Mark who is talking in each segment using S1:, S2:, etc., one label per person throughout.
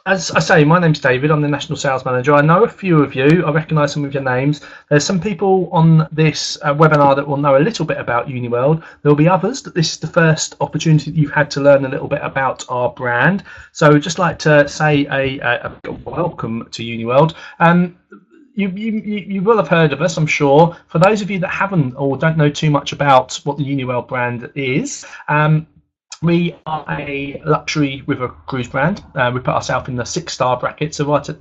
S1: As I say, my name's David. I'm the National Sales Manager. I know a few of you. I recognise some of your names. There's some people on this webinar that will know a little bit about Uniworld. There will be others that this is the first opportunity that you've had to learn a little bit about our brand. So I'd just like to say a welcome to Uniworld. You will have heard of us, I'm sure. For those of you that haven't or don't know too much about what the Uniworld brand is, we are a luxury river cruise brand. We put ourselves in the 6-star bracket, so right at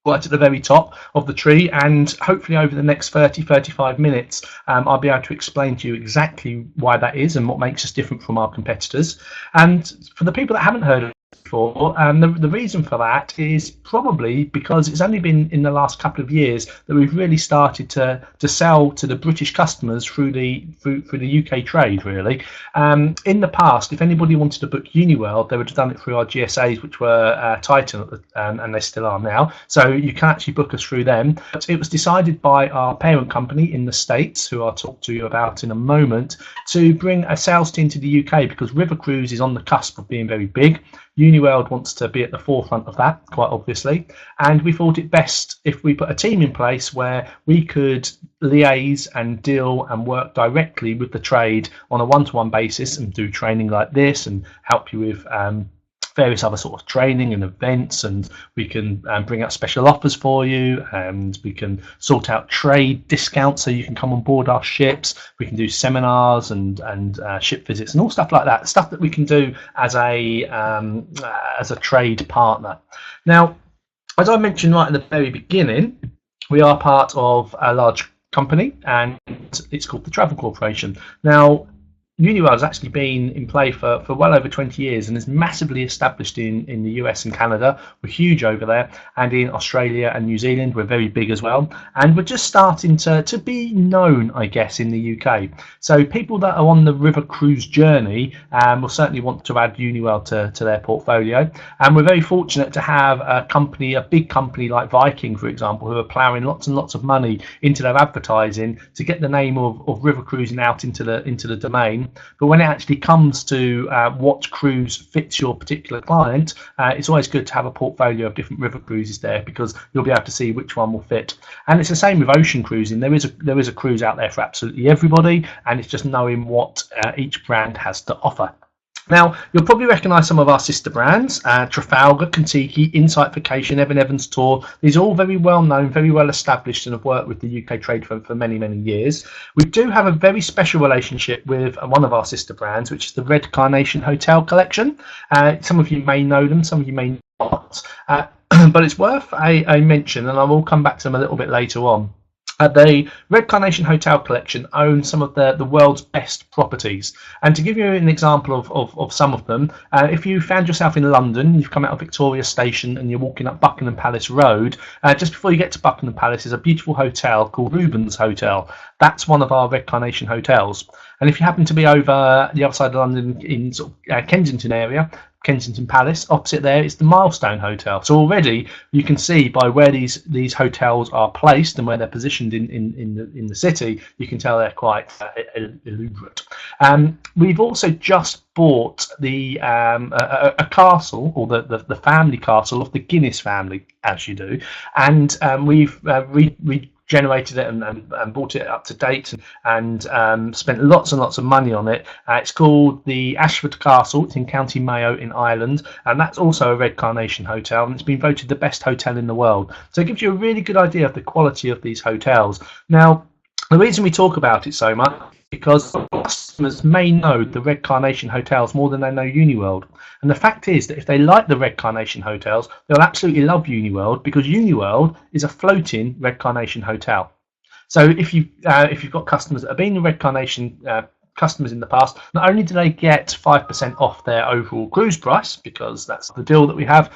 S1: the very top of the tree, and hopefully over the next 35 minutes I'll be able to explain to you exactly why that is and what makes us different from our competitors. And for the people that haven't heard of it before, the reason for that is probably because it's only been in the last couple of years that we've really started to sell to the British customers through the UK trade, really. In the past, if anybody wanted to book Uniworld, they would have done it through our GSAs, which were Titan, and they still are now. So you can actually book us through them. But it was decided by our parent company in the States, who I'll talk to you about in a moment, to bring a sales team to the UK because river cruise is on the cusp of being very big. Uniworld wants to be at the forefront of that, quite obviously, and we thought it best if we put a team in place where we could liaise and deal and work directly with the trade on a one-to-one basis and do training like this and help you with various other sort of training and events, and we can bring out special offers for you, and we can sort out trade discounts so you can come on board our ships. We can do seminars and ship visits and all stuff like that, stuff that we can do as a trade partner. Now, as I mentioned right at the very beginning, we are part of a large company and it's called the Travel Corporation. Now, Uniworld has actually been in play for well over 20 years and is massively established in the US and Canada. We're huge over there, and in Australia and New Zealand we're very big as well, and we're just starting to be known, I guess, in the UK. So people that are on the river cruise journey will certainly want to add Uniworld to their portfolio, and we're very fortunate to have a big company like Viking, for example, who are ploughing lots and lots of money into their advertising to get the name of river cruising out into the domain. But when it actually comes to what cruise fits your particular client, it's always good to have a portfolio of different river cruises there because you'll be able to see which one will fit. And it's the same with ocean cruising. There is a cruise out there for absolutely everybody, and it's just knowing what each brand has to offer. Now, you'll probably recognise some of our sister brands, Trafalgar, Contiki, Insight Vacation, Evan Evans Tour. These are all very well known, very well established, and have worked with the UK trade for many, many years. We do have a very special relationship with one of our sister brands, which is the Red Carnation Hotel collection. Some of you may know them, some of you may not, but it's worth a mention, and I will come back to them a little bit later on. The Red Carnation Hotel collection owns some of the world's best properties. And to give you an example of some of them, if you found yourself in London, you've come out of Victoria Station and you're walking up Buckingham Palace Road, just before you get to Buckingham Palace is a beautiful hotel called Rubens Hotel. That's one of our Red Carnation hotels. And if you happen to be over the other side of London in sort of Kensington area, Kensington Palace, opposite there is the Milestone Hotel. So already you can see by where these hotels are placed and where they're positioned in the city, you can tell they're quite elaborate. We've also just bought a castle, or the family castle of the Guinness family, as you do, and we've regenerated it and brought it up to date and spent lots and lots of money on it. It's called the Ashford Castle. It's in County Mayo in Ireland, and that's also a Red Carnation hotel, and it's been voted the best hotel in the world. So it gives you a really good idea of the quality of these hotels. Now, the reason we talk about it so much is because customers may know the Red Carnation hotels more than they know Uniworld. And the fact is that if they like the Red Carnation hotels, they'll absolutely love Uniworld, because Uniworld is a floating Red Carnation hotel. So if you've got customers that have been Red Carnation customers in the past, not only do they get 5% off their overall cruise price, because that's the deal that we have,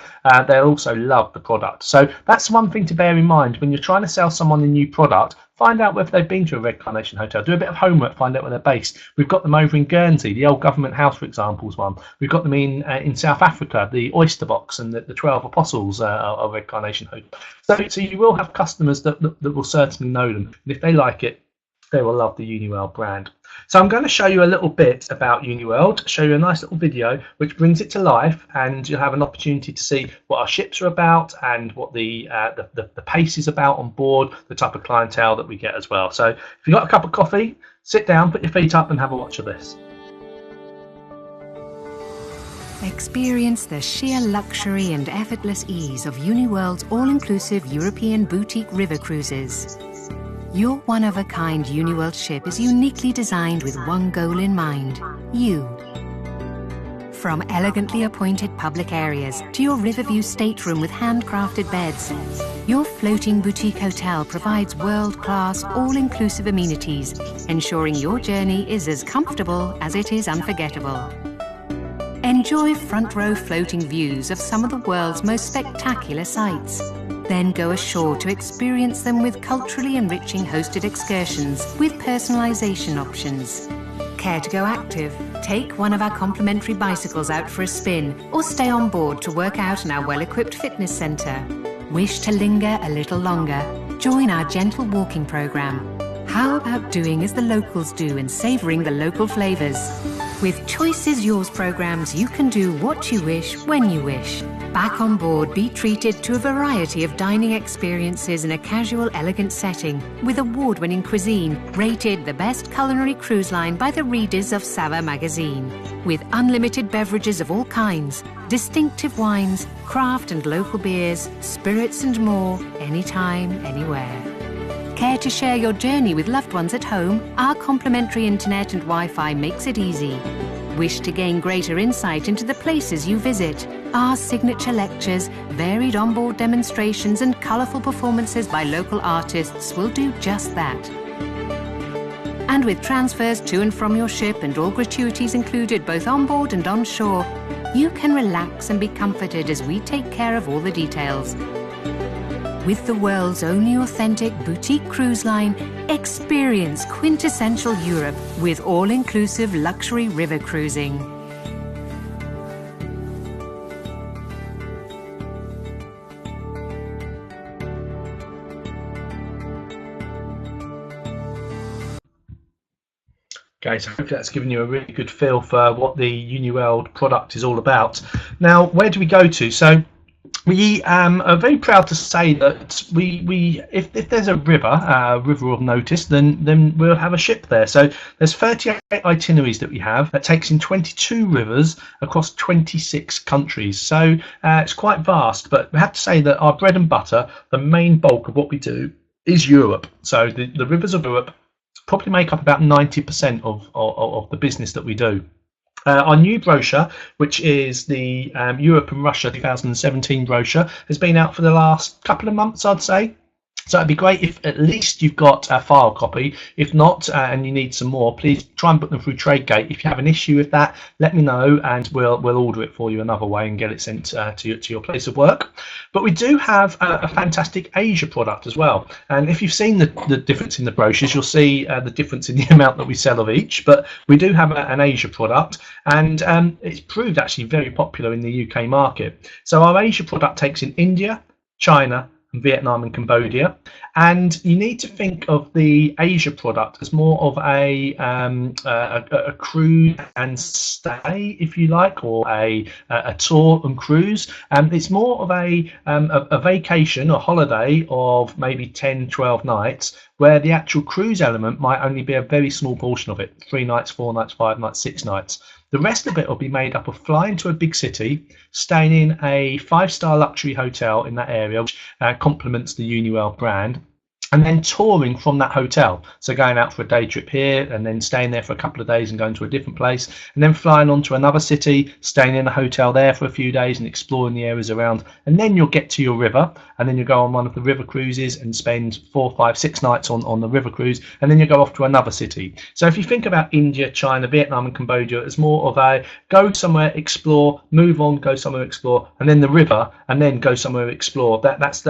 S1: they'll also love the product. So that's one thing to bear in mind when you're trying to sell someone a new product. Find out whether they've been to a Red Carnation hotel. Do a bit of homework, find out where they're based. We've got them over in Guernsey, the old government house, for example, is one. We've got them in South Africa, the Oyster Box and the 12 Apostles are Red Carnation hotel. So you will have customers that will certainly know them. And if they like it, They will love the Uniworld brand. So I'm going to show you a little bit about Uniworld, show you a nice little video which brings it to life, and you'll have an opportunity to see what our ships are about and what the pace is about on board, the type of clientele that we get as well. So if you've got a cup of coffee, sit down, put your feet up and have a watch of this.
S2: Experience the sheer luxury and effortless ease of Uniworld's all-inclusive European boutique river cruises. Your one-of-a-kind Uniworld ship is uniquely designed with one goal in mind: you. From elegantly appointed public areas to your Riverview stateroom with handcrafted beds, your floating boutique hotel provides world-class, all-inclusive amenities, ensuring your journey is as comfortable as it is unforgettable. Enjoy front-row floating views of some of the world's most spectacular sights. Then go ashore to experience them with culturally enriching hosted excursions with personalisation options. Care to go active? Take one of our complimentary bicycles out for a spin or stay on board to work out in our well-equipped fitness centre. Wish to linger a little longer? Join our gentle walking programme. How about doing as the locals do and savouring the local flavours? With Choice is Yours programmes, you can do what you wish, when you wish. Back on board, be treated to a variety of dining experiences in a casual, elegant setting with award-winning cuisine, rated the best culinary cruise line by the readers of Sava magazine. With unlimited beverages of all kinds, distinctive wines, craft and local beers, spirits and more, anytime, anywhere. Care to share your journey with loved ones at home? Our complimentary internet and Wi-Fi makes it easy. Wish to gain greater insight into the places you visit? Our signature lectures, varied onboard demonstrations and colourful performances by local artists will do just that. And with transfers to and from your ship and all gratuities included both on board and on shore, you can relax and be comforted as we take care of all the details. With the world's only authentic boutique cruise line, experience quintessential Europe with all-inclusive luxury river cruising.
S1: Okay, so hopefully that's given you a really good feel for what the Uniworld product is all about. Now, where do we go to? So we are very proud to say that if there's a river of notice, then we'll have a ship there. So there's 38 itineraries that we have that takes in 22 rivers across 26 countries. So it's quite vast, but we have to say that our bread and butter, the main bulk of what we do, is Europe. So the rivers of Europe probably make up about 90% of the business that we do. Our new brochure, which is the Europe and Russia 2017 brochure, has been out for the last couple of months, I'd say. So it'd be great if at least you've got a file copy. If not, and you need some more, please try and book them through TradeGate. If you have an issue with that, let me know and we'll order it for you another way and get it sent to your place of work. But we do have a fantastic Asia product as well. And if you've seen the difference in the brochures, you'll see the difference in the amount that we sell of each. But we do have an Asia product, and it's proved actually very popular in the UK market. So our Asia product takes in India, China, Vietnam and Cambodia, and you need to think of the Asia product as more of a cruise and stay, if you like, or a tour and cruise. It's more of a vacation or holiday of maybe 10-12 nights, where the actual cruise element might only be a very small portion of it: 3 nights, 4 nights, 5 nights, 6 nights. The rest of it will be made up of flying to a big city, staying in a 5-star luxury hotel in that area, which complements the Uniworld brand, and then touring from that hotel. So going out for a day trip here and then staying there for a couple of days and going to a different place, and then flying on to another city, staying in a hotel there for a few days and exploring the areas around. And then you'll get to your river, and then you go on one of the river cruises and spend 4, 5, 6 nights on the river cruise, and then you go off to another city. So if you think about India, China, Vietnam and Cambodia as more of a go somewhere, explore, move on, go somewhere, explore, and then the river, and then go somewhere, explore, that's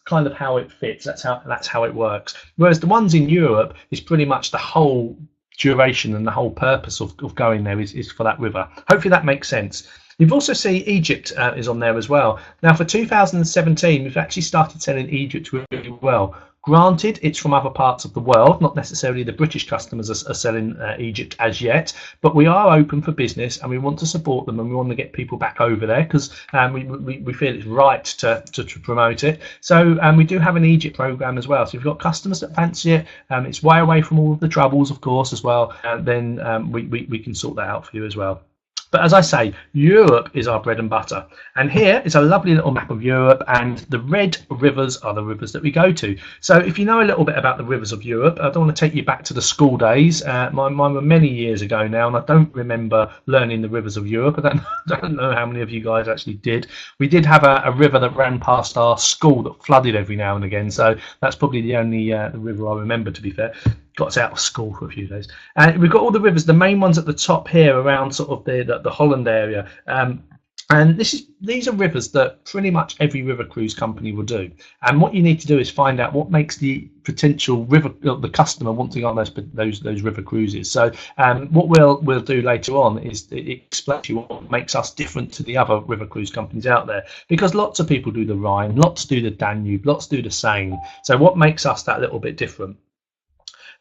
S1: kind of how it fits. That's how it works. Whereas the ones in Europe is pretty much the whole duration and the whole purpose of going there is for that river. Hopefully that makes sense. You've also seen Egypt is on there as well. Now for 2017, we've actually started selling Egypt really well. Granted, it's from other parts of the world, not necessarily the British customers are selling Egypt as yet, but we are open for business and we want to support them and we want to get people back over there because we feel it's right to promote it. So we do have an Egypt program as well. So if you've got customers that fancy it, it's way away from all of the troubles, of course, as well, then we can sort that out for you as well. But as I say, Europe is our bread and butter. And here is a lovely little map of Europe, and the red rivers are the rivers that we go to. So if you know a little bit about the rivers of Europe, I don't want to take you back to the school days. Mine were many years ago now, and I don't remember learning the rivers of Europe. I don't know how many of you guys actually did. We did have a river that ran past our school that flooded every now and again. So that's probably the only the river I remember, to be fair. Got us out of school for a few days. And we've got all the rivers, the main ones at the top here around sort of the Holland area. And these are rivers that pretty much every river cruise company will do. And what you need to do is find out what makes the potential the customer want to go on those river cruises. So what we'll do later on is explain to you what makes us different to the other river cruise companies out there. Because lots of people do the Rhine, lots do the Danube, lots do the Seine. So what makes us that little bit different?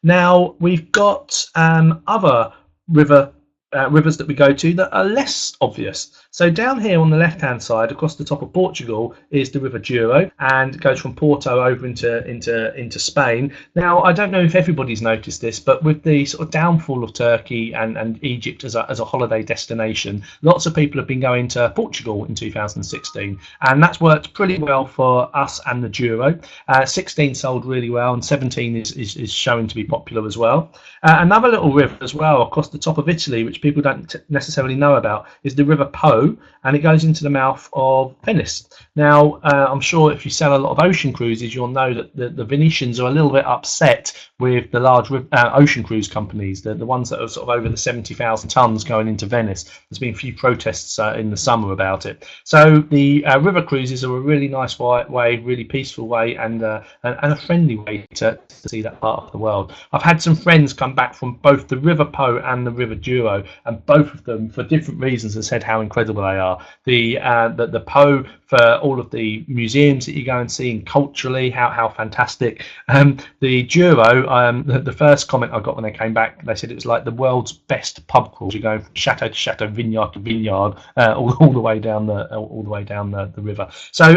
S1: Now, we've got other rivers that we go to that are less obvious. So down here on the left-hand side, across the top of Portugal, is the River Douro, and it goes from Porto over into Spain. Now, I don't know if everybody's noticed this, but with the sort of downfall of Turkey and Egypt as a holiday destination, lots of people have been going to Portugal in 2016, and that's worked pretty well for us and the Douro. 16 sold really well, and 17 is showing to be popular as well. Another little river as well across the top of Italy, which people don't necessarily know about, is the River Po, and it goes into the mouth of Venice. Now, I'm sure if you sell a lot of ocean cruises, you'll know that the Venetians are a little bit upset with the large ocean cruise companies, the ones that are sort of over the 70,000 tons going into Venice. There's been a few protests in the summer about it. So the river cruises are a really nice way, really peaceful way, and a friendly way to see that part of the world. I've had some friends come back from both the River Po and the River Douro, and both of them, for different reasons, have said how incredible they are. The Po for all of the museums that you go and see, and culturally how fantastic. The Douro, the first comment I got when they came back, they said it was like the world's best pub crawl. You go from chateau to chateau, vineyard to vineyard, all the way down the river. So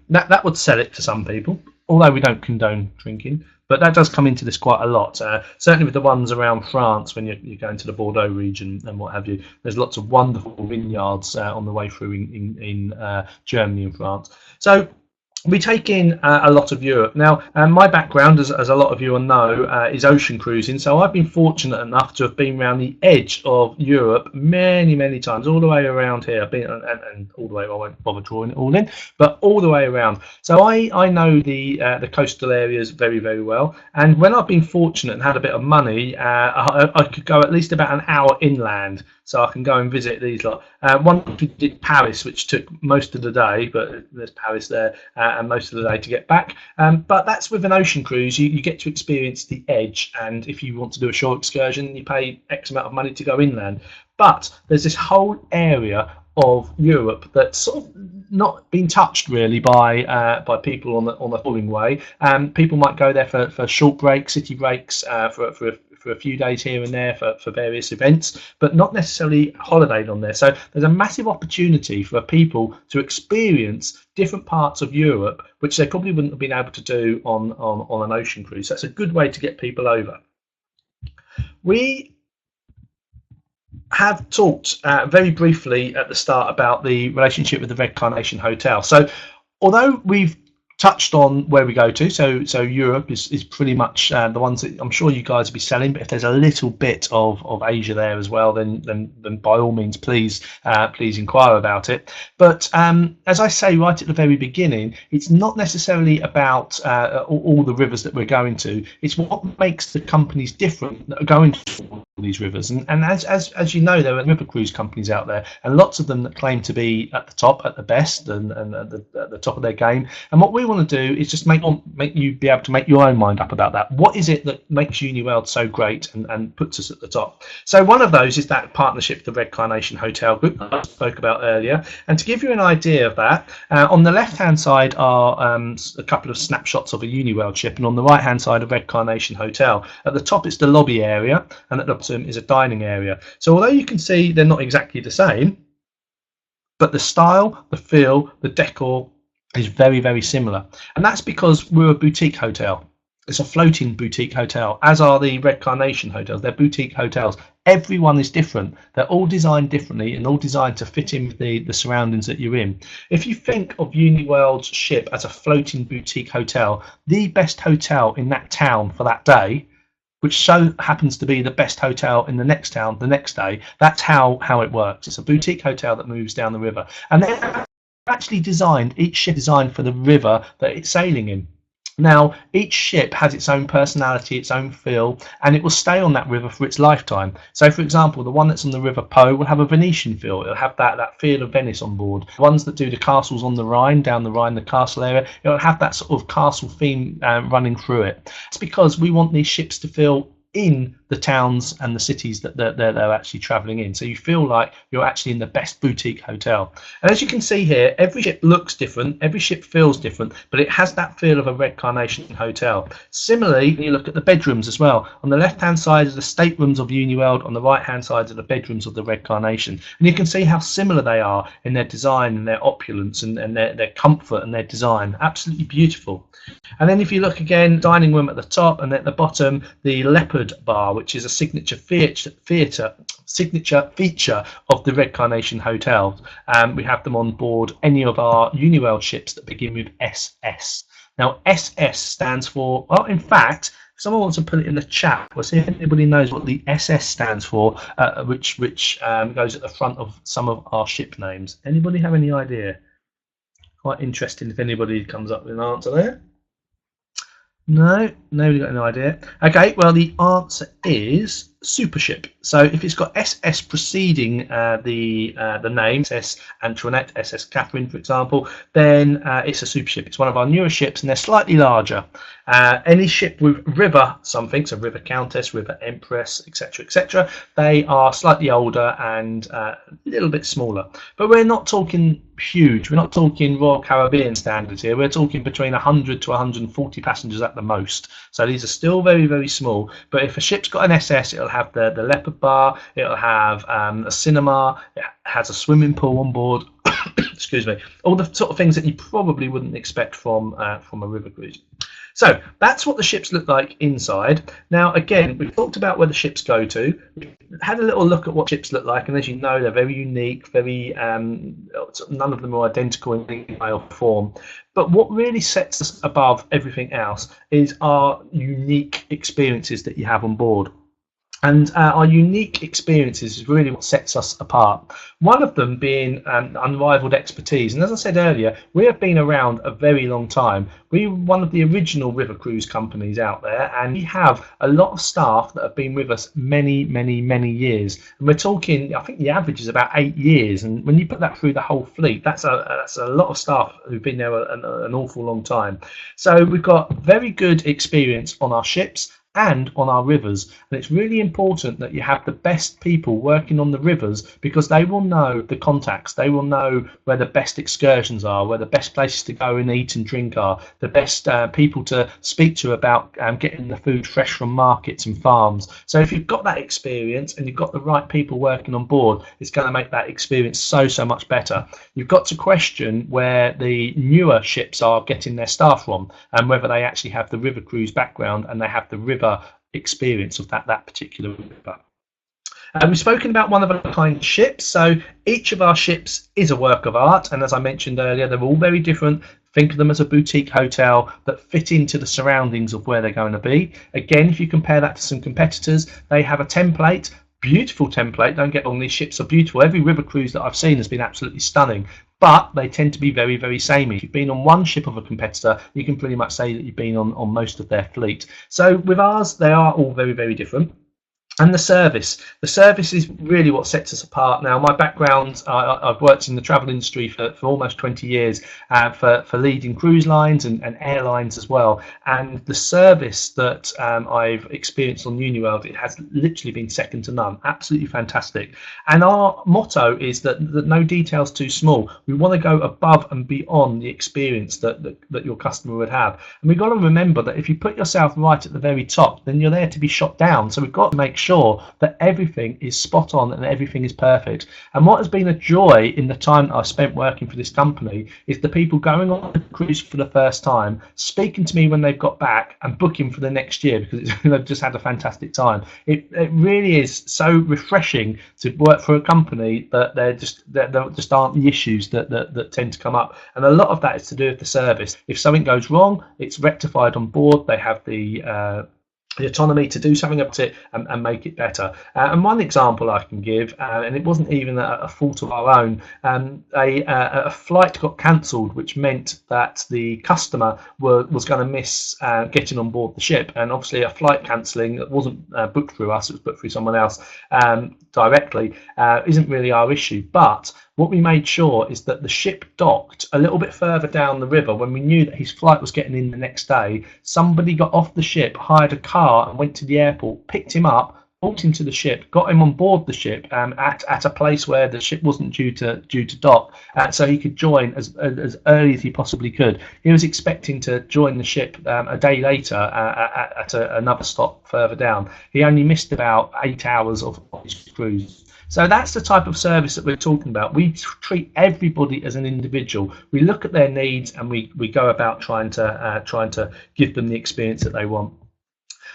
S1: that would sell it to some people, although we don't condone drinking. But that does come into this quite a lot. Certainly with the ones around France, when you're going to the Bordeaux region and what have you, there's lots of wonderful vineyards on the way through in Germany and France. So we take in a lot of Europe. Now, my background, as a lot of you will know, is ocean cruising. So I've been fortunate enough to have been around the edge of Europe many times, all the way around here. I've been and all the way. I won't bother drawing it all in, but all the way around. So I know the coastal areas very well. And when I've been fortunate and had a bit of money, I could go at least about an hour inland. So I can go and visit these lot. One we did Paris, which took most of the day, but there's Paris there, and most of the day to get back. But that's with an ocean cruise. You get to experience the edge, and if you want to do a shore excursion, you pay X amount of money to go inland. But there's this whole area of Europe that's sort of not been touched really by people on the following way. People might go there for short breaks, city breaks, for a few days here and there for various events, but not necessarily holidayed on there. So there's a massive opportunity for people to experience different parts of Europe, which they probably wouldn't have been able to do on an ocean cruise. So it's a good way to get people over. We have talked very briefly at the start about the relationship with the Red Carnation Hotel. So although we've touched on where we go to, so Europe is pretty much the ones that I'm sure you guys will be selling, but if there's a little bit of Asia there as well, then by all means please inquire about it. But as I say right at the very beginning, it's not necessarily about all the rivers that we're going to. It's what makes the companies different that are going to these rivers, and as you know, there are river cruise companies out there, and lots of them that claim to be at the top, at the best, and at the top of their game. And what we want to do is just make you be able to make your own mind up about that. What is it that makes Uniworld so great and puts us at the top? So one of those is that partnership with the Red Carnation Hotel group that I spoke about earlier. And to give you an idea of that, on the left hand side are a couple of snapshots of a Uniworld ship, and on the right hand side a Red Carnation Hotel. At the top it's the lobby area, and at the bottom is a dining area. So although you can see they're not exactly the same, but the style, the feel, the decor is very, very similar. And that's because we're a boutique hotel. It's a floating boutique hotel, as are the Red Carnation hotels. They're boutique hotels. Everyone is different. They're all designed differently and all designed to fit in with the surroundings that you're in. If you think of Uniworld's ship as a floating boutique hotel, the best hotel in that town for that day, which so happens to be the best hotel in the next town the next day, that's how it works. It's a boutique hotel that moves down the river. And they're actually designed, each ship designed for the river that it's sailing in. Now, each ship has its own personality, its own feel, and it will stay on that river for its lifetime. So, for example, the one that's on the River Po will have a Venetian feel. It'll have that feel of Venice on board. The ones that do the castles on the Rhine, down the Rhine, the castle area, it'll have that sort of castle theme running through it. It's because we want these ships to feel in the towns and the cities that they're actually travelling in. So you feel like you're actually in the best boutique hotel. And as you can see here, every ship looks different, every ship feels different, but it has that feel of a Red Carnation hotel. Similarly, when you look at the bedrooms as well, on the left-hand side are the staterooms of Uniworld, on the right-hand side are the bedrooms of the Red Carnation. And you can see how similar they are in their design and their opulence and their comfort and their design. Absolutely beautiful. And then if you look again, dining room at the top, and at the bottom, the Leopard Bar, which is a signature feature of the Red Carnation Hotel. We have them on board any of our Uniworld ships that begin with SS. Now, SS stands for, well, in fact, if someone wants to put it in the chat, we'll see if anybody knows what the SS stands for, which goes at the front of some of our ship names. Anybody have any idea? Quite interesting if anybody comes up with an answer there. No, nobody got any idea. Okay, well, the answer is supership. So if it's got SS preceding the name, SS Antoinette, SS Catherine, for example, then it's a supership. It's one of our newer ships, and they're slightly larger. Any ship with River something, so River Countess, River Empress, etc., they are slightly older and a little bit smaller. But we're not talking huge. We're not talking Royal Caribbean standards here. We're talking between 100 to 140 passengers at the most. So these are still very, very small. But if a ship's got an SS, it'll have the Leopard Bar, it'll have a cinema, it has a swimming pool on board. Excuse me, all the sort of things that you probably wouldn't expect from a river cruise. So that's what the ships look like inside. Now, again, we've talked about where the ships go to. We've had a little look at what ships look like, and as you know, they're very unique. Very none of them are identical in any way or form. But what really sets us above everything else is our unique experiences that you have on board. And our unique experiences is really what sets us apart. One of them being unrivaled expertise. And as I said earlier, we have been around a very long time. We're one of the original river cruise companies out there, and we have a lot of staff that have been with us many, many, many years. And we're talking, I think the average is about 8 years. And when you put that through the whole fleet, that's a lot of staff who've been there an awful long time. So we've got very good experience on our ships and on our rivers, and it's really important that you have the best people working on the rivers, because they will know the contacts, they will know where the best excursions are, where the best places to go and eat and drink are, the best people to speak to about getting the food fresh from markets and farms. So if you've got that experience and you've got the right people working on board, it's going to make that experience so much better. You've got to question where the newer ships are getting their staff from, and whether they actually have the river cruise background and they have the river experience of that particular river. We've spoken about one of a kind ships, so each of our ships is a work of art, and as I mentioned earlier, they're all very different. Think of them as a boutique hotel that fit into the surroundings of where they're going to be. Again, if you compare that to some competitors, they have a template, beautiful template, don't get wrong, these ships are beautiful. Every river cruise that I've seen has been absolutely stunning, but they tend to be very, very samey. If you've been on one ship of a competitor, you can pretty much say that you've been on most of their fleet. So with ours, they are all very, very different. And the service is really what sets us apart. Now, my background, I've worked in the travel industry for almost 20 years, for leading cruise lines and airlines as well. And the service that I've experienced on Uniworld, it has literally been second to none. Absolutely fantastic. And our motto is that no detail's too small. We want to go above and beyond the experience that your customer would have. And we've got to remember that if you put yourself right at the very top, then you're there to be shot down. So we've got to make sure that everything is spot on and everything is perfect. And what has been a joy in the time that I've spent working for this company is the people going on the cruise for the first time, speaking to me when they've got back and booking for the next year because they've just had a fantastic time. It really is so refreshing to work for a company that there just aren't the issues that tend to come up. And a lot of that is to do with the service. If something goes wrong, it's rectified on board. They have the autonomy to do something about it and make it better. And one example I can give, and it wasn't even a fault of our own, a flight got cancelled, which meant that the customer was going to miss getting on board the ship. And obviously a flight cancelling that wasn't booked through us, it was booked through someone else directly, isn't really our issue. But what we made sure is that the ship docked a little bit further down the river when we knew that his flight was getting in the next day. Somebody got off the ship, hired a car and went to the airport, picked him up, brought him to the ship, got him on board the ship at a place where the ship wasn't due to dock, so he could join as early as he possibly could. He was expecting to join the ship a day later at another stop further down. He only missed about 8 hours of his cruise. So that's the type of service that we're talking about. We treat everybody as an individual. We look at their needs and we go about trying to give them the experience that they want.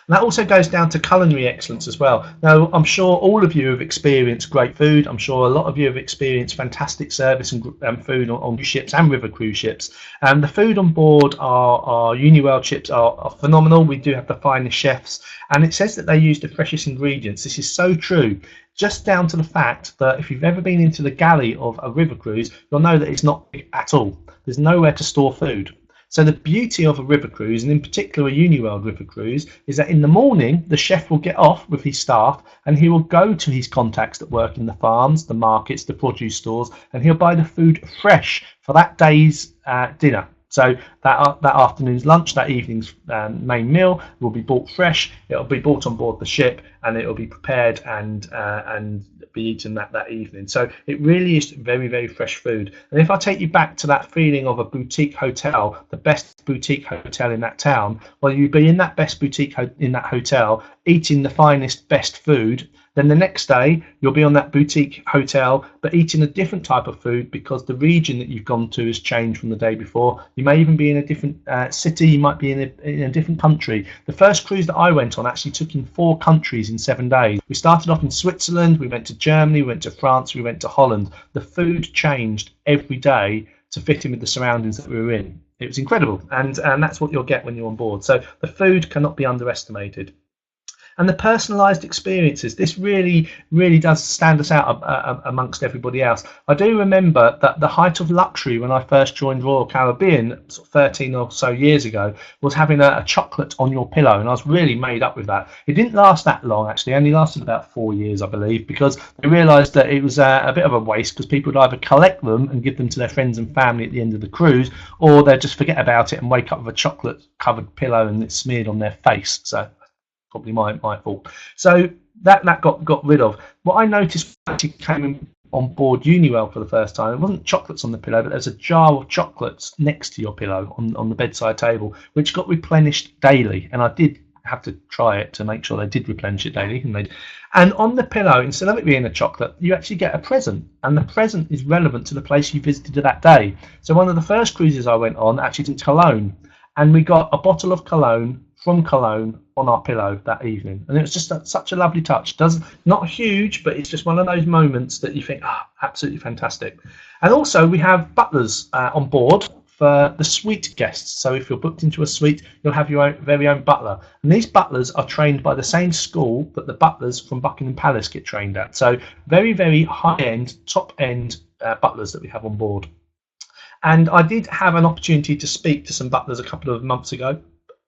S1: And that also goes down to culinary excellence as well. Now, I'm sure all of you have experienced great food. I'm sure a lot of you have experienced fantastic service and food on cruise ships and river cruise ships. And the food on board our Uniworld ships are phenomenal. We do have the finest chefs. And it says that they use the freshest ingredients. This is so true. Just down to the fact that if you've ever been into the galley of a river cruise, you'll know that it's not big at all. There's nowhere to store food. So the beauty of a river cruise, and in particular a Uniworld river cruise, is that in the morning the chef will get off with his staff and he will go to his contacts that work in the farms, the markets, the produce stores, and he'll buy the food fresh for that day's dinner. So that afternoon's lunch, that evening's main meal will be bought fresh. It'll be brought on board the ship and it'll be prepared and be eaten that evening. So it really is very, very fresh food. And if I take you back to that feeling of a boutique hotel, the best boutique hotel in that town, well, you'd be in that best boutique in that hotel, eating the finest, best food. Then the next day, you'll be on that boutique hotel, but eating a different type of food because the region that you've gone to has changed from the day before. You may even be in a different city. You might be in a different country. The first cruise that I went on actually took in 4 countries in 7 days. We started off in Switzerland. We went to Germany. We went to France. We went to Holland. The food changed every day to fit in with the surroundings that we were in. It was incredible. And that's what you'll get when you're on board. So the food cannot be underestimated. And the personalised experiences, this really, really does stand us out amongst everybody else. I do remember that the height of luxury when I first joined Royal Caribbean, sort of 13 or so years ago, was having a chocolate on your pillow, and I was really made up with that. It didn't last that long, actually. It only lasted about 4 years, I believe, because they realised that it was a bit of a waste because people would either collect them and give them to their friends and family at the end of the cruise, or they'd just forget about it and wake up with a chocolate-covered pillow and it's smeared on their face. So probably my fault. So that got rid of. What I noticed when I actually came on board Uniworld for the first time, it wasn't chocolates on the pillow, but there's a jar of chocolates next to your pillow on the bedside table, which got replenished daily. And I did have to try it to make sure they did replenish it daily. And on the pillow, instead of it being a chocolate, you actually get a present. And the present is relevant to the place you visited that day. So one of the first cruises I went on actually to Cologne, and we got a bottle of cologne from Cologne on our pillow that evening, and it was just such a lovely touch. Not huge, but it's just one of those moments that you think, absolutely fantastic. And also we have butlers on board for the suite guests. So if you're booked into a suite, you'll have your very own butler, and these butlers are trained by the same school that the butlers from Buckingham Palace get trained at. So very, very high-end, top-end butlers that we have on board. And I did have an opportunity to speak to some butlers a couple of months ago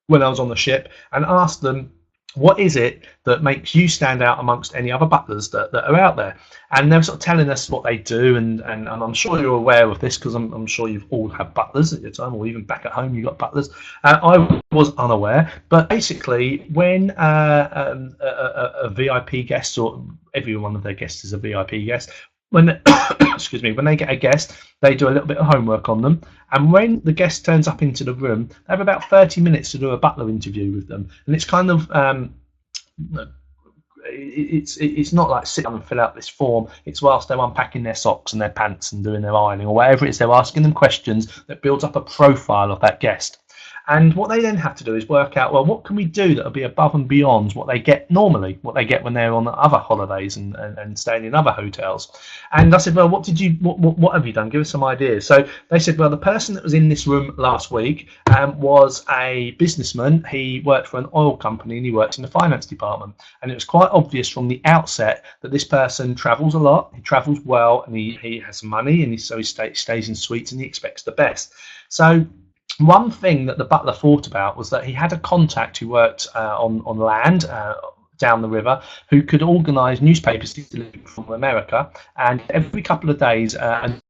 S1: when I was on the ship and asked them what is it that makes you stand out amongst any other butlers that are out there? And they're sort of telling us what they do, and I'm sure you're aware of this because I'm sure you've all had butlers at your time, or even back at home you got butlers. I was unaware, but basically when a VIP guest, or every one of their guests is a VIP guest, when excuse me, when they get a guest, they do a little bit of homework on them, and when the guest turns up into the room, they have about 30 minutes to do a butler interview with them, and it's kind of it's not like sit down and fill out this form. It's whilst they're unpacking their socks and their pants and doing their ironing or whatever it is, they're asking them questions that builds up a profile of that guest. And what they then have to do is work out, well, what can we do that will be above and beyond what they get normally, what they get when they're on other holidays and staying in other hotels. And I said, well, what have you done? Give us some ideas. So they said, well, the person that was in this room last week was a businessman. He worked for an oil company and he works in the finance department. And it was quite obvious from the outset that this person travels a lot, he travels well, and he has money, and so he stays in suites and he expects the best. So one thing that the butler thought about was that he had a contact who worked on land down the river, who could organise newspapers delivered from America, and every couple of days a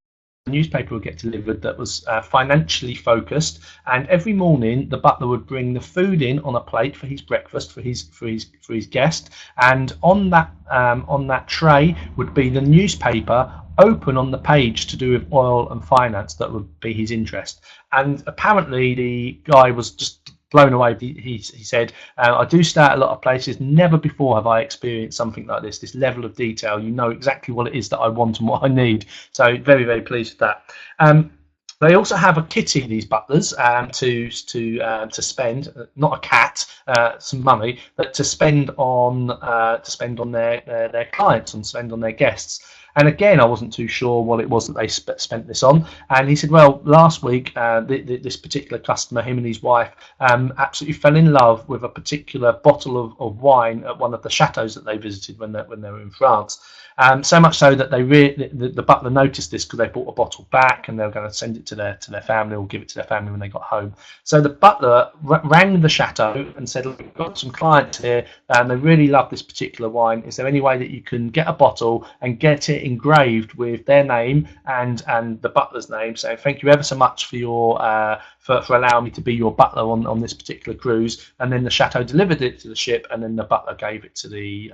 S1: newspaper would get delivered that was financially focused, and every morning the butler would bring the food in on a plate for his breakfast for his guest, and on that tray would be the newspaper open on the page to do with oil and finance that would be his interest. And apparently the guy was just blown away. He said, I do stay at a lot of places. Never before have I experienced something like this level of detail. You know exactly what it is that I want and what I need. So very, very pleased with that. They also have a kitty, these butlers, to spend, not a cat, some money, but to spend on their clients and spend on their guests. And again, I wasn't too sure what it was that they spent this on. And he said, well, last week, this particular customer, him and his wife, absolutely fell in love with a particular bottle of wine at one of the chateaux that they visited when they were in France. So much so that the butler noticed this because they brought a bottle back and they were going to send it to their family or give it to their family when they got home. So the butler rang the chateau and said, look, we've got some clients here and they really love this particular wine. Is there any way that you can get a bottle and get it engraved with their name and the butler's name? So thank you ever so much for your for allowing me to be your butler on this particular cruise. And then the chateau delivered it to the ship, and then the butler gave it to the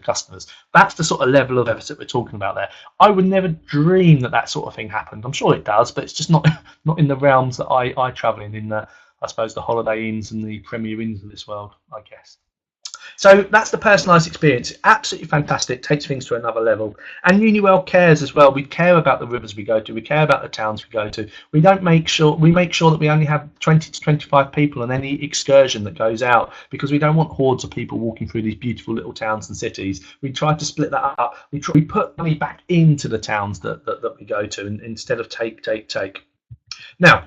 S1: customers. That's the sort of level of effort that we're talking about there. I would never dream that sort of thing happened. I'm sure it does, but it's just not in the realms that I travel in the, I suppose, the Holiday Inns and the Premier Inns of this world, I guess. So that's the personalised experience. Absolutely fantastic. Takes things to another level. And Uniworld cares as well. We care about the rivers we go to. We care about the towns we go to. We make sure that we only have 20 to 25 people on any excursion that goes out, because we don't want hordes of people walking through these beautiful little towns and cities. We try to split that up. We put money back into the towns that we go to, and instead of take. Now,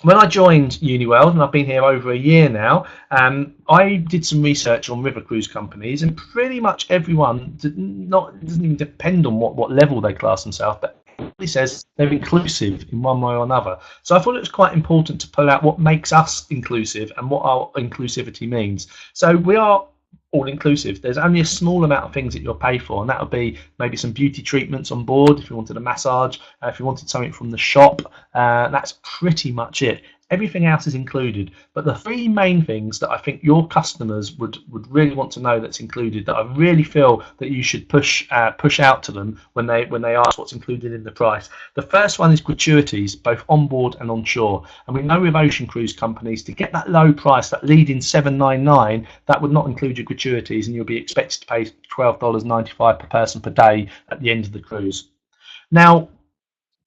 S1: when I joined Uniworld, and I've been here over a year now, I did some research on river cruise companies, and pretty much everyone doesn't even depend on what level they class themselves, but it says they're inclusive in one way or another. So I thought it was quite important to pull out what makes us inclusive and what our inclusivity means. So we are all inclusive. There's only a small amount of things that you'll pay for, and that would be maybe some beauty treatments on board if you wanted a massage, if you wanted something from the shop. That's pretty much it. Everything else is included, but the three main things that I think your customers would really want to know that's included, that I really feel that you should push out to them when they ask what's included in the price. The first one is gratuities, both on board and on shore. And we know with ocean cruise companies, to get that low price, that lead in $7.99, that would not include your gratuities, and you'll be expected to pay $12.95 per person per day at the end of the cruise. Now,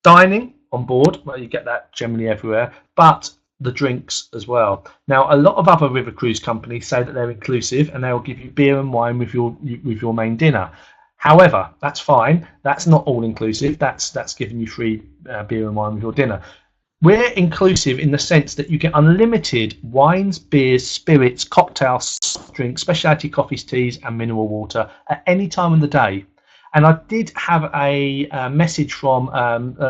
S1: dining on board, well, you get that generally everywhere, but the drinks as well. Now, a lot of other river cruise companies say that they're inclusive and they'll give you beer and wine with your main dinner. However, that's fine. That's not all inclusive. That's giving you free beer and wine with your dinner. We're inclusive in the sense that you get unlimited wines, beers, spirits, cocktails, drinks, specialty coffees, teas, and mineral water at any time of the day. And I did have a message from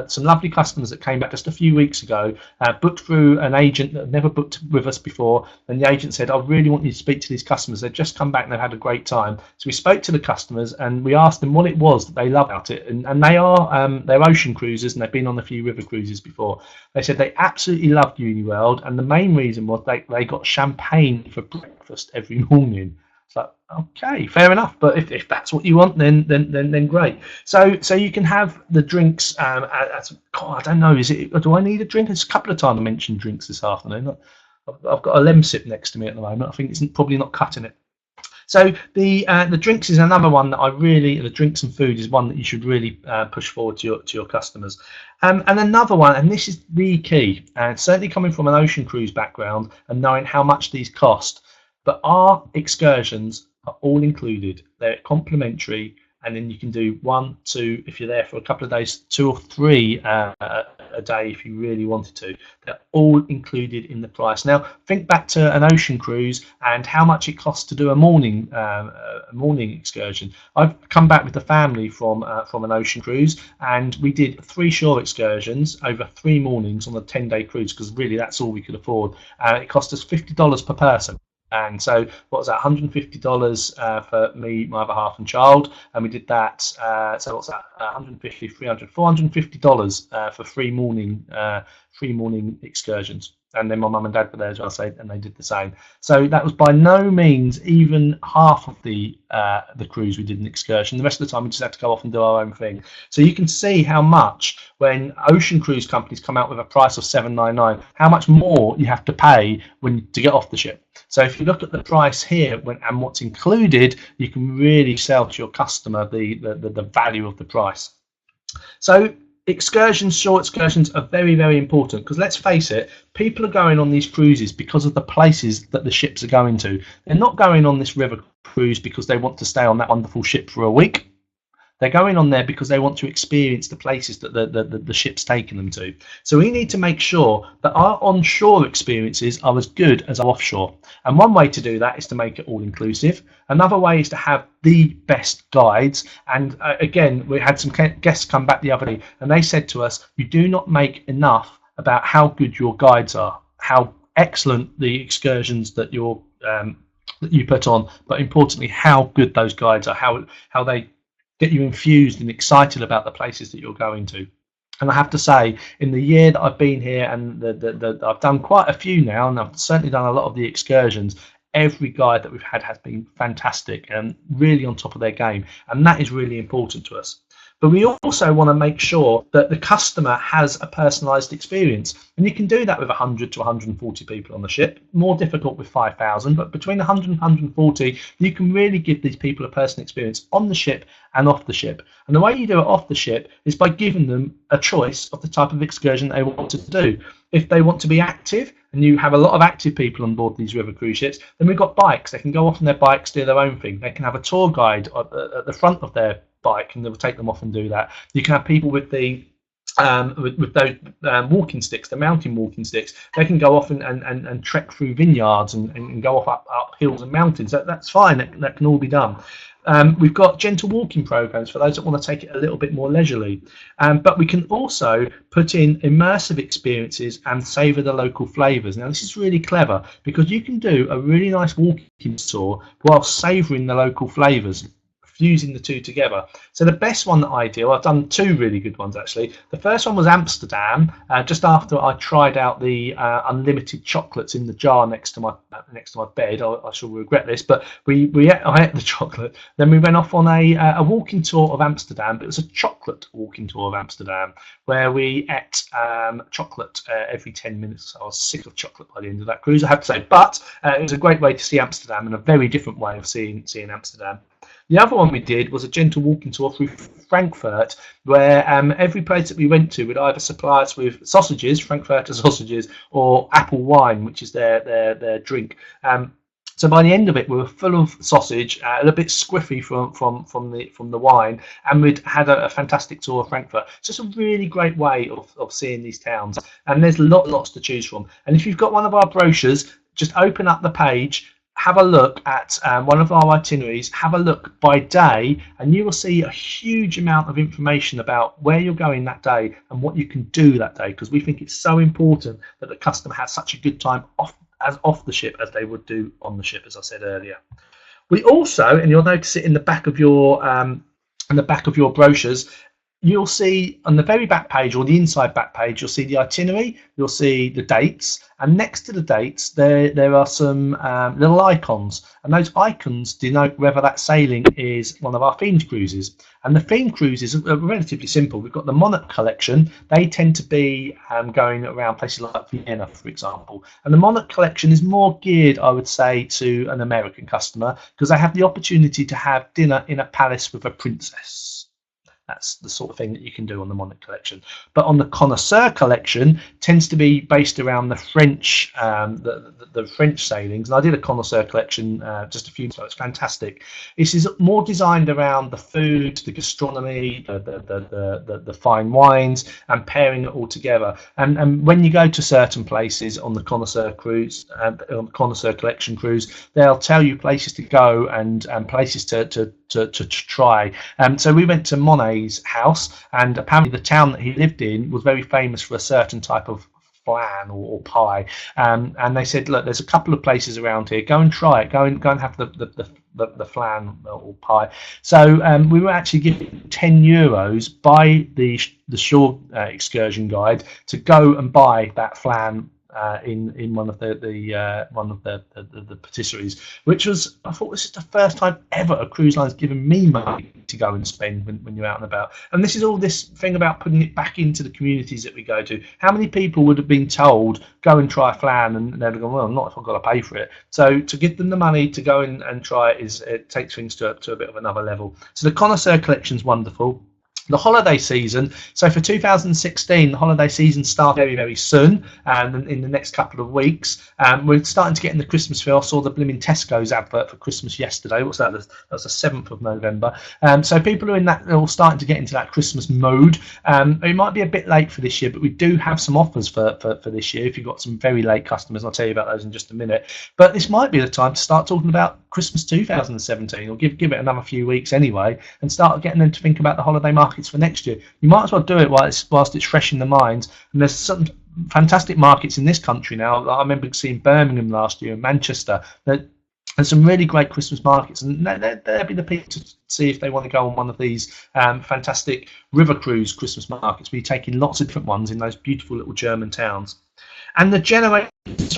S1: some lovely customers that came back just a few weeks ago, booked through an agent that had never booked with us before. And the agent said, I really want you to speak to these customers. They've just come back and they've had a great time. So we spoke to the customers and we asked them what it was that they loved about it. And they are, they're ocean cruisers and they've been on a few river cruises before. They said they absolutely loved Uniworld. And the main reason was they got champagne for breakfast every morning. It's like, okay, fair enough. But if that's what you want, then great. So you can have the drinks. God, I don't know. Do I need a drink? It's a couple of times I mentioned drinks this afternoon. I've got a Lemsip next to me at the moment. I think it's probably not cutting it. So the drinks is another one that the drinks and food is one that you should really push forward to your customers. And another one, and this is the key, and certainly coming from an ocean cruise background and knowing how much these cost. But our excursions are all included. They're complimentary, and then you can do 1, 2, if you're there for a couple of days, 2 or 3 a day if you really wanted to. They're all included in the price. Now, think back to an ocean cruise and how much it costs to do a morning excursion. I've come back with the family from an ocean cruise, and we did 3 shore excursions over 3 mornings on a 10-day cruise, because really that's all we could afford. It cost us $50 per person. And so what was that, $150 for me, my other half and child, and we did that. So what's that, $150, $300, $450 for 3 morning excursions. And then my mum and dad were there as well, and they did the same. So that was by no means even half of the cruise we did an excursion. The rest of the time we just had to go off and do our own thing. So you can see how much, when ocean cruise companies come out with a price of $799, how much more you have to pay to get off the ship. So if you look at the price here and what's included, you can really sell to your customer the value of the price. So short excursions are very, very important, because let's face it, people are going on these cruises because of the places that the ships are going to. They're not going on this river cruise because they want to stay on that wonderful ship for a week. They're going on there because they want to experience the places that the ship's taking them to. So we need to make sure that our onshore experiences are as good as our offshore. And one way to do that is to make it all inclusive. Another way is to have the best guides. And again, we had some guests come back the other day, and they said to us, you do not make enough about how good your guides are, how excellent the excursions that you put on, but importantly, how good those guides are, how they get you infused and excited about the places that you're going to. And I have to say, in the year that I've been here, and I've done quite a few now, and I've certainly done a lot of the excursions, every guide that we've had has been fantastic and really on top of their game, and that is really important to us. But we also want to make sure that the customer has a personalised experience, and you can do that with 100 to 140 people on the ship. More difficult with 5,000, but between 100 and 140, you can really give these people a personal experience on the ship and off the ship. And the way you do it off the ship is by giving them a choice of the type of excursion they want to do. If they want to be active, and you have a lot of active people on board these river cruise ships, then we've got bikes. They can go off on their bikes, do their own thing. They can have a tour guide at the front of their bike, and they'll take them off and do that. You can have people with the with those walking sticks, the mountain walking sticks. They can go off and trek through vineyards and go off up hills and mountains. That's fine. That can all be done. We've got gentle walking programs for those that want to take it a little bit more leisurely. But we can also put in immersive experiences and savour the local flavours. Now, this is really clever, because you can do a really nice walking tour while savouring the local flavours, fusing the two together. So the best one that I do, I've done 2 really good ones actually. The first one was Amsterdam, just after I tried out the unlimited chocolates in the jar next to my bed. I shall regret this, but I ate the chocolate. Then we went off on a walking tour of Amsterdam, but it was a chocolate walking tour of Amsterdam, where we ate chocolate every 10 minutes. I was sick of chocolate by the end of that cruise, I have to say, but it was a great way to see Amsterdam, and a very different way of seeing Amsterdam. The other one we did was a gentle walking tour through Frankfurt, where every place that we went to would either supply us with sausages, Frankfurter sausages, or apple wine, which is their drink. So by the end of it, we were full of sausage, a little bit squiffy from the wine, and we'd had a fantastic tour of Frankfurt. It's just a really great way of seeing these towns, and there's lots to choose from. And if you've got one of our brochures, just open up the page, have a look at one of our itineraries, have a look by day, and you will see a huge amount of information about where you're going that day and what you can do that day, because we think it's so important that the customer has such a good time off the ship as they would do on the ship, as I said earlier. We also, and you'll notice it in the back of your brochures, you'll see on the very back page, or the inside back page, you'll see the itinerary, you'll see the dates, and next to the dates there are some little icons, and those icons denote whether that sailing is one of our themed cruises. And the themed cruises are relatively simple. We've got the Monarch collection. They tend to be going around places like Vienna, for example, and the Monarch collection is more geared, I would say, to an American customer, because they have the opportunity to have dinner in a palace with a princess. That's the sort of thing that you can do on the Monarch collection. But on the Connoisseur collection, tends to be based around the French, the French sailings. And I did a Connoisseur collection just a few months ago. It's fantastic. This is more designed around the food, the gastronomy, the fine wines, and pairing it all together. And when you go to certain places on the Connoisseur cruise, on the Connoisseur collection cruise, they'll tell you places to go and places to try. So we went to Monet's house, and apparently the town that he lived in was very famous for a certain type of flan or pie, and they said, look, there's a couple of places around here, go and try it, go and have the flan or pie. So we were actually given €10 by the shore excursion guide to go and buy that flan in one of the patisseries, which was, I thought, this is the first time ever a cruise line's given me money to go and spend when you're out and about. And this is all this thing about putting it back into the communities that we go to. How many people would have been told, go and try flan, and they'd have gone, well, not if I've got to pay for it. So to give them the money to go and try it, it takes things to a bit of another level. So the Connoisseur collection's wonderful. The holiday season, so for 2016, the holiday season starts very, very soon, and in the next couple of weeks. We're starting to get in the Christmas feel. I saw the blooming Tesco's advert for Christmas yesterday. What's that? That was the 7th of November. So people are all starting to get into that Christmas mode. It might be a bit late for this year, but we do have some offers for this year. If you've got some very late customers, I'll tell you about those in just a minute. But this might be the time to start talking about Christmas 2017, or give it another few weeks anyway, and start getting them to think about the holiday markets for next year. You might as well do it whilst it's fresh in the minds. And there's some fantastic markets in this country now. I remember seeing Birmingham last year and Manchester. There's some really great Christmas markets, and they'll be the people to see if they want to go on one of these fantastic river cruise Christmas markets. We're taking lots of different ones in those beautiful little German towns. And the Generations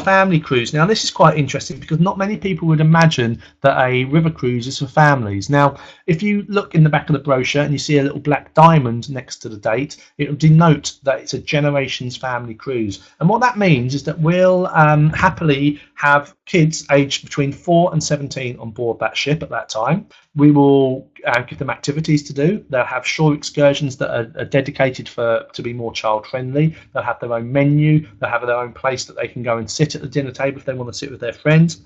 S1: family cruise. Now, this is quite interesting because not many people would imagine that a river cruise is for families. Now, if you look in the back of the brochure and you see a little black diamond next to the date, it will denote that it's a Generations family cruise. And what that means is that we'll happily have kids aged between 4 and 17 on board that ship at that time. We will give them activities to do. They'll have shore excursions that are dedicated to be more child friendly. They'll have their own menu. They'll have their own place that they can go and sit at the dinner table if they want to sit with their friends.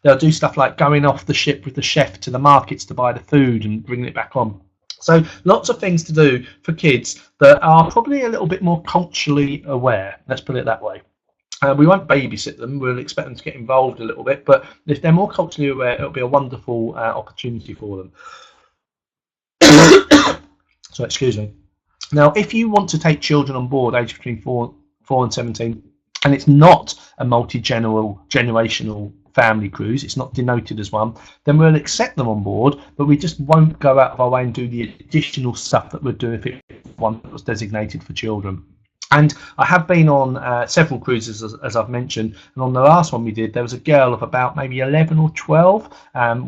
S1: They'll do stuff like going off the ship with the chef to the markets to buy the food and bringing it back on. So lots of things to do for kids that are probably a little bit more culturally aware. Let's put it that way. We won't babysit them. We'll expect them to get involved a little bit, but if they're more culturally aware, it'll be a wonderful opportunity for them. So, excuse me. Now, if you want to take children on board aged between 4 and 17, and it's not a multi-generational family cruise, it's not denoted as one, then we'll accept them on board, but we just won't go out of our way and do the additional stuff that we'd do if it was one that was designated for children. And I have been on several cruises, as I've mentioned, and on the last one we did, there was a girl of about maybe 11 or 12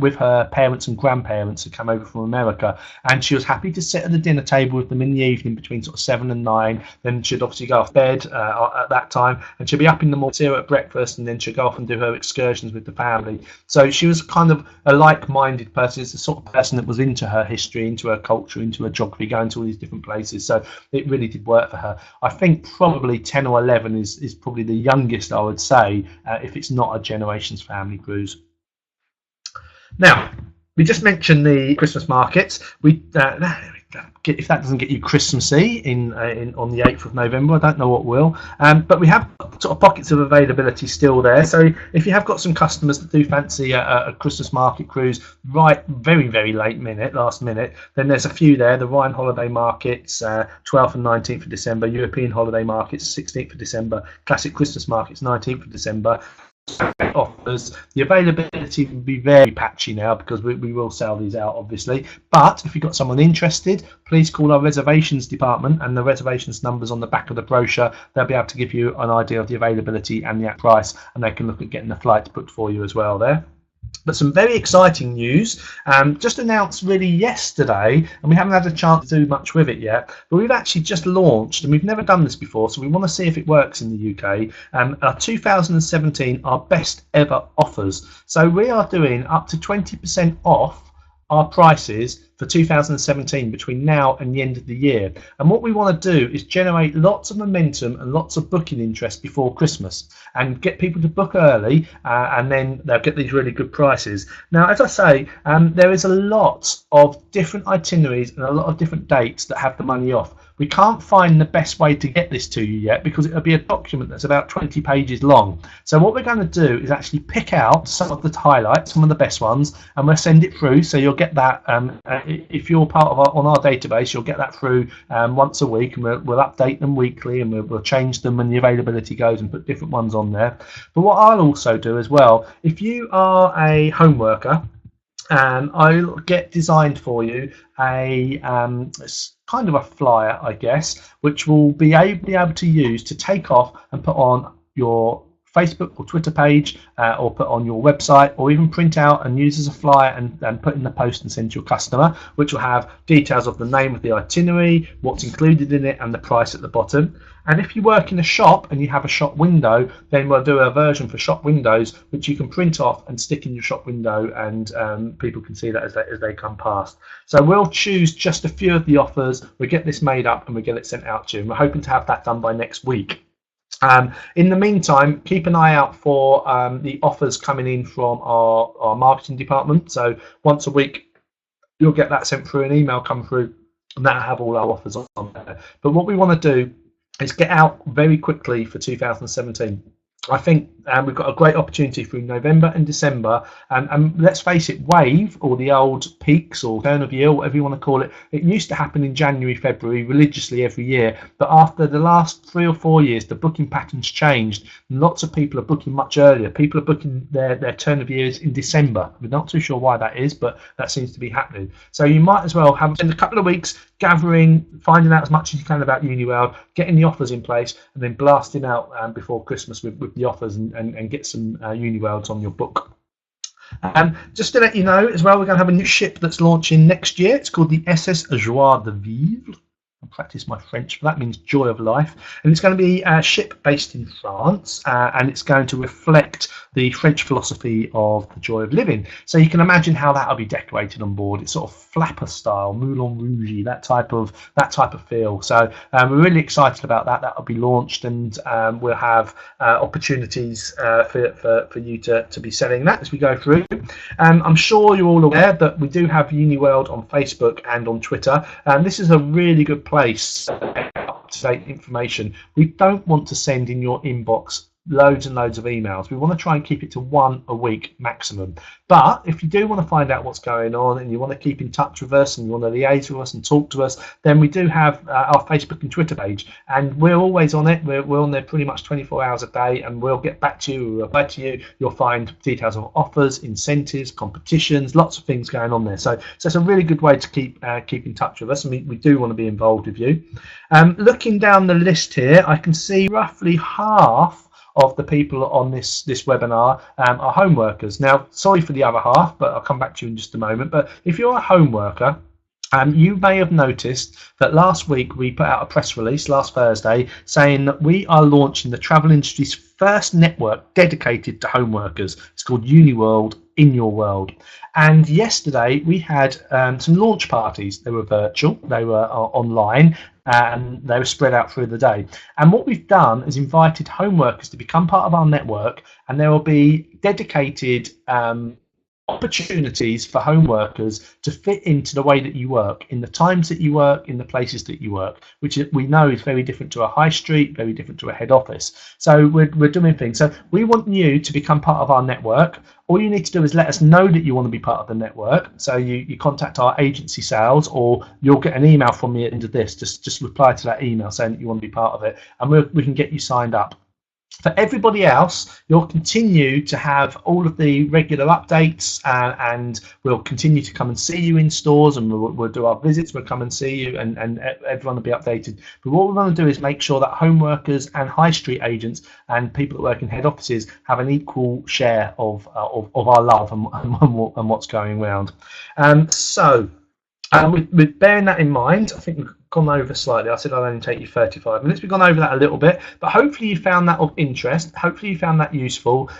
S1: with her parents and grandparents who come over from America, and she was happy to sit at the dinner table with them in the evening between sort of 7 and 9. Then she'd obviously go off bed at that time, and she'd be up in the morning, see her at breakfast, and then she'd go off and do her excursions with the family. So she was kind of a like-minded person. It's the sort of person that was into her history, into her culture, into her geography, going to all these different places. So it really did work for her. I think probably 10 or 11 is probably the youngest, I would say, if it's not a Generations family cruise. Now, we just mentioned the Christmas markets. There we if that doesn't get you Christmassy on the 8th of November, I don't know what will. But we have sort of pockets of availability still there. So if you have got some customers that do fancy a Christmas market cruise, right, very, very last minute, then there's a few there. The Rhine holiday markets, 12th and 19th of December, European holiday markets, 16th of December, classic Christmas markets, 19th of December. Offers. The availability will be very patchy now because we will sell these out, obviously. But if you've got someone interested, please call our reservations department, and the reservations numbers on the back of the brochure. They'll be able to give you an idea of the availability and the price, and they can look at getting the flights booked for you as well there. But some very exciting news, just announced really yesterday, and we haven't had a chance to do much with it yet, but we've actually just launched, and we've never done this before, so we want to see if it works in the UK, our 2017 Our Best Ever Offers. So we are doing up to 20% off our prices for 2017 between now and the end of the year. And what we want to do is generate lots of momentum and lots of booking interest before Christmas and get people to book early, and then they'll get these really good prices. Now, as I say, there is a lot of different itineraries and a lot of different dates that have the money off. We can't find the best way to get this to you yet because it'll be a document that's about 20 pages long. So what we're going to do is actually pick out some of the highlights, some of the best ones, and we'll send it through. So you'll get that, if you're part of on our database, you'll get that through once a week, and we'll update them weekly, and we'll change them when the availability goes and put different ones on there. But what I'll also do as well, if you are a home worker, I'll get designed for you a kind of a flyer, I guess, which will be able to use to take off and put on your Facebook or Twitter page, or put on your website, or even print out and use as a flyer and put in the post and send to your customer, which will have details of the name of the itinerary, what's included in it, and the price at the bottom. And if you work in a shop and you have a shop window, then we'll do a version for shop windows, which you can print off and stick in your shop window, and people can see that as they come past. So we'll choose just a few of the offers, we get this made up, and we get it sent out to you. And we're hoping to have that done by next week. In the meantime, keep an eye out for the offers coming in from our marketing department. So once a week, you'll get that sent through, an email come through, and that'll have all our offers on there. But what we want to do is get out very quickly for 2017. I think we've got a great opportunity through November and December, and let's face it, Wave, or the old peaks, or turn of year, whatever you want to call it, it used to happen in January, February, religiously every year, but after the last 3 or 4 years, the booking patterns changed. Lots of people are booking much earlier. People are booking their turn of years in December. We're not too sure why that is, but that seems to be happening. So you might as well spend a couple of weeks gathering, finding out as much as you can about Uniworld, getting the offers in place, and then blasting out before Christmas with the offers, and get some Uniworlds on your book. Just to let you know as well, we're going to have a new ship that's launching next year. It's called the SS Joie de Vivre. I'll practice my French, but that means joy of life. And it's going to be a ship based in France, and it's going to reflect the French philosophy of the joy of living. So you can imagine how that'll be decorated on board. It's sort of flapper style, Moulin Rouge, that type of feel. So we're really excited about that. That'll be launched, and we'll have opportunities for you to be selling that as we go through. I'm sure you're all aware that we do have Uniworld on Facebook and on Twitter, and this is a really good place for up-to-date information. We don't want to send in your inbox loads and loads of emails. We want to try and keep it to 1 a week maximum. But if you do want to find out what's going on, and you want to keep in touch with us, and you want to liaise with us and talk to us, then we do have our Facebook and Twitter page, and we're always on it. We're on there pretty much 24 hours a day, and we'll get back to you, we'll reply to you. You'll find details of offers, incentives, competitions, lots of things going on there. So it's a really good way to keep in touch with us, and we do want to be involved with you. Looking down the list here, I can see roughly half of the people on this webinar are home workers. Now, sorry for the other half, but I'll come back to you in just a moment. But if you're a home worker, you may have noticed that last week we put out a press release last Thursday saying that we are launching the travel industry's first network dedicated to home workers. It's called Uniworld in Your World. And yesterday we had some launch parties. They were virtual, they were online, and they were spread out through the day. And what we've done is invited home workers to become part of our network, and there will be dedicated opportunities for home workers to fit into the way that you work, in the times that you work, in the places that you work, which we know is very different to a high street, very different to a head office. So we're doing things. So we want you to become part of our network. All you need to do is let us know that you want to be part of the network. So you contact our agency sales, or you'll get an email from me at the end of this. Just reply to that email saying that you want to be part of it, and we can get you signed up. For everybody else, you'll continue to have all of the regular updates, and we'll continue to come and see you in stores, and we'll do our visits. We'll come and see you, and everyone will be updated. But what we want to do is make sure that home workers and high street agents and people that work in head offices have an equal share of our love and what's going around. With bearing that in mind, I think we've gone over slightly. I said I'll only take you 35 minutes. We've gone over that a little bit, but hopefully you found that of interest. Hopefully you found that useful.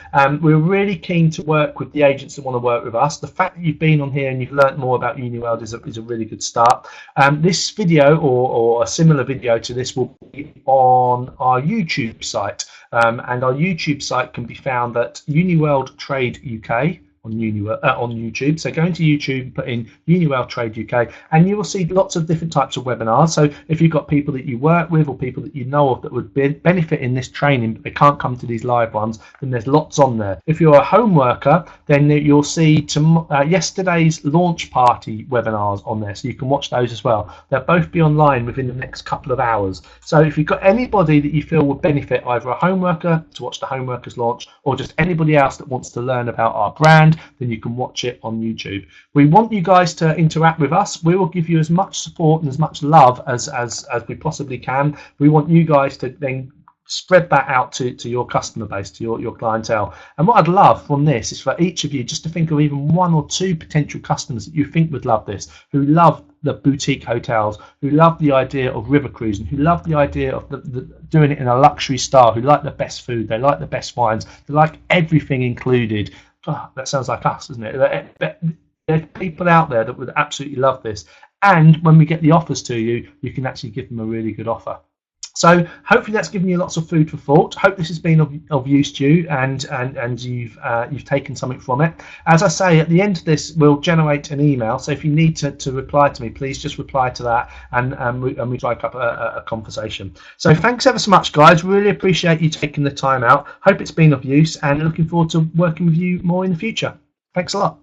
S1: We're really keen to work with the agents that want to work with us. The fact that you've been on here and you've learnt more about Uniworld is a really good start. This video or a similar video to this will be on our YouTube site, and our YouTube site can be found at Uniworld Trade UK. On YouTube. So go into YouTube, put in Uniworld Trade UK, and you will see lots of different types of webinars. So if you've got people that you work with or people that you know of that would benefit in this training, but they can't come to these live ones, then there's lots on there. If you're a home worker, then you'll see yesterday's launch party webinars on there, so you can watch those as well. They'll both be online within the next couple of hours. So if you've got anybody that you feel would benefit, either a home worker to watch the home workers launch, or just anybody else that wants to learn about our brand, then you can watch it on YouTube. We want you guys to interact with us. We will give you as much support and as much love as we possibly can. We want you guys to then spread that out to your customer base, to your clientele. And what I'd love from this is for each of you just to think of even 1 or 2 potential customers that you think would love this, who love the boutique hotels, who love the idea of river cruising, who love the idea of doing it in a luxury style, who like the best food, they like the best wines, they like everything included. Oh, that sounds like us, doesn't it? There's people out there that would absolutely love this. And when we get the offers to you, you can actually give them a really good offer. So hopefully that's given you lots of food for thought. Hope this has been of use to you, and you've taken something from it. As I say, at the end of this, we'll generate an email. So if you need to reply to me, please just reply to that, and we strike up a conversation. So thanks ever so much, guys. Really appreciate you taking the time out. Hope it's been of use, and looking forward to working with you more in the future. Thanks a lot.